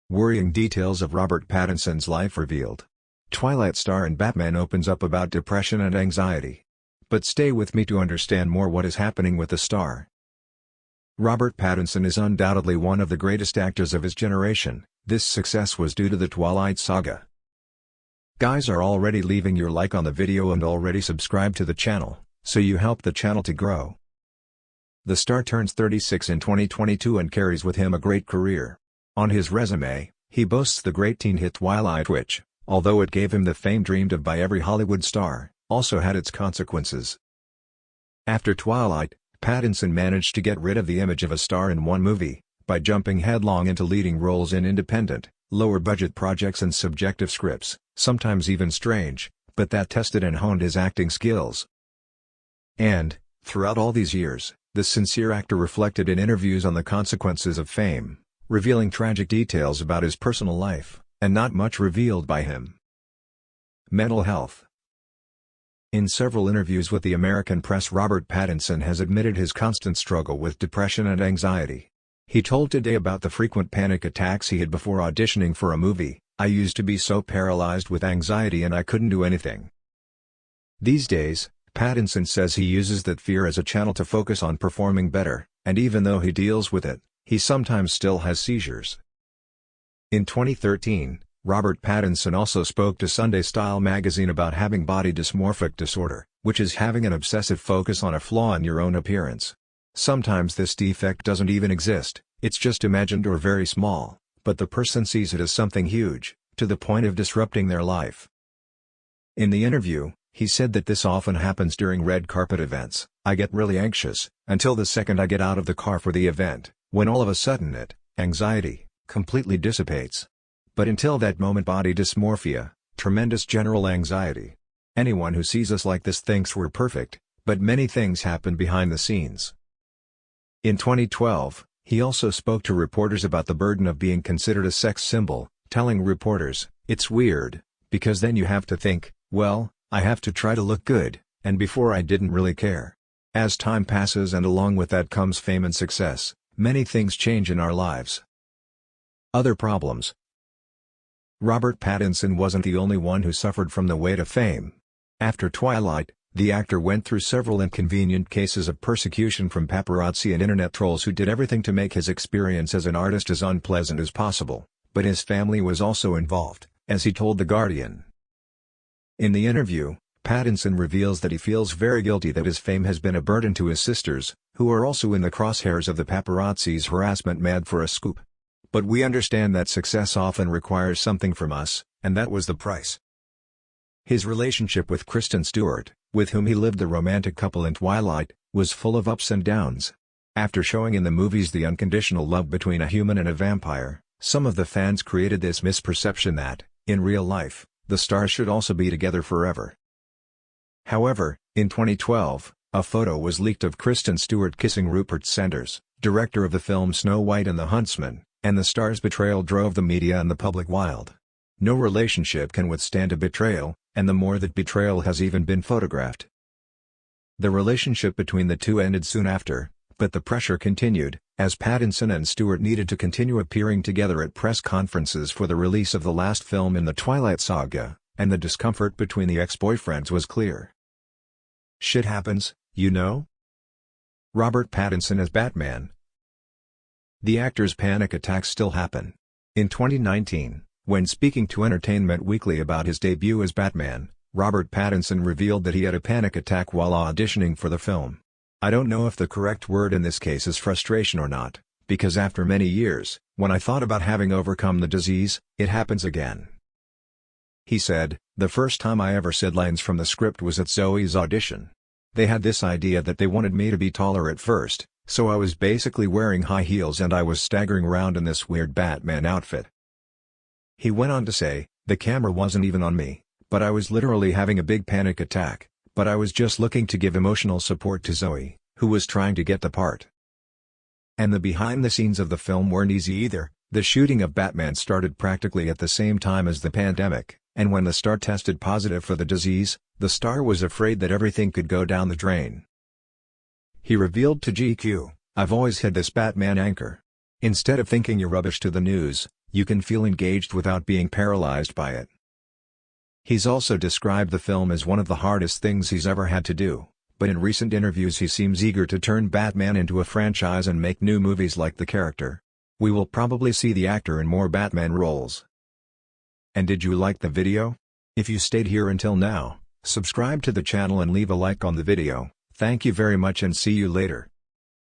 Worrying details of Robert Pattinson's life revealed. Twilight star and Batman opens up about depression and anxiety. But stay with me to understand more what is happening with the star. Robert Pattinson is undoubtedly one of the greatest actors of his generation. This success was due to the Twilight saga. Guys are already leaving your like on the video and already subscribe to the channel, so you help the channel to grow. The star turns 36 in 2022 and carries with him a great career. On his resume, he boasts the great teen hit Twilight which, although it gave him the fame dreamed of by every Hollywood star, also had its consequences. After Twilight, Pattinson managed to get rid of the image of a star in one movie, by jumping headlong into leading roles in independent, lower-budget projects and subjective scripts, sometimes even strange, but that tested and honed his acting skills. And, throughout all these years, the sincere actor reflected in interviews on the consequences of fame, revealing tragic details about his personal life, and not much revealed by him. Mental health. In several interviews with the American press, Robert Pattinson has admitted his constant struggle with depression and anxiety. He told Today about the frequent panic attacks he had before auditioning for a movie. "I used to be so paralyzed with anxiety and I couldn't do anything." These days, Pattinson says he uses that fear as a channel to focus on performing better, and even though he deals with it, he sometimes still has seizures. In 2013, Robert Pattinson also spoke to Sunday Style magazine about having body dysmorphic disorder, which is having an obsessive focus on a flaw in your own appearance. Sometimes this defect doesn't even exist, it's just imagined or very small, but the person sees it as something huge, to the point of disrupting their life. In the interview, he said that this often happens during red carpet events. "I get really anxious, until the second I get out of the car for the event, when all of a sudden anxiety, completely dissipates. But until that moment, body dysmorphia, tremendous general anxiety. Anyone who sees us like this thinks we're perfect, but many things happen behind the scenes." In 2012, he also spoke to reporters about the burden of being considered a sex symbol, telling reporters, "It's weird, because then you have to think, well, I have to try to look good, and before I didn't really care. As time passes and along with that comes fame and success, many things change in our lives." Other problems. Robert Pattinson wasn't the only one who suffered from the weight of fame. After Twilight, the actor went through several inconvenient cases of persecution from paparazzi and internet trolls who did everything to make his experience as an artist as unpleasant as possible, but his family was also involved, as he told The Guardian. In the interview, Pattinson reveals that he feels very guilty that his fame has been a burden to his sisters, who are also in the crosshairs of the paparazzi's harassment mad for a scoop. "But we understand that success often requires something from us, and that was the price." His relationship with Kristen Stewart, with whom he lived the romantic couple in Twilight, was full of ups and downs. After showing in the movies the unconditional love between a human and a vampire, some of the fans created this misperception that, in real life, the stars should also be together forever. However, in 2012, a photo was leaked of Kristen Stewart kissing Rupert Sanders, director of the film Snow White and the Huntsman, and the star's betrayal drove the media and the public wild. No relationship can withstand a betrayal, and the more that betrayal has even been photographed. The relationship between the two ended soon after, but the pressure continued, as Pattinson and Stewart needed to continue appearing together at press conferences for the release of the last film in the Twilight saga, and the discomfort between the ex-boyfriends was clear. Shit happens, you know? Robert Pattinson as Batman. The actor's panic attacks still happen. In 2019, when speaking to Entertainment Weekly about his debut as Batman, Robert Pattinson revealed that he had a panic attack while auditioning for the film. "I don't know if the correct word in this case is frustration or not, because after many years, when I thought about having overcome the disease, it happens again." He said, "The first time I ever said lines from the script was at Zoe's audition. They had this idea that they wanted me to be taller at first, so I was basically wearing high heels and I was staggering around in this weird Batman outfit." He went on to say, "The camera wasn't even on me, but I was literally having a big panic attack, but I was just looking to give emotional support to Zoe, who was trying to get the part." And the behind the scenes of the film weren't easy either. The shooting of Batman started practically at the same time as the pandemic, and when the star tested positive for the disease, the star was afraid that everything could go down the drain. He revealed to GQ, "I've always had this Batman anchor. Instead of thinking you're rubbish to the news, You can feel engaged without being paralyzed by it. He's also described the film as one of the hardest things he's ever had to do, but in recent interviews he seems eager to turn Batman into a franchise and make new movies like the character. We will probably see the actor in more Batman roles. And did you like the video? If you stayed here until now, subscribe to the channel and leave a like on the video. Thank you very much and see you later.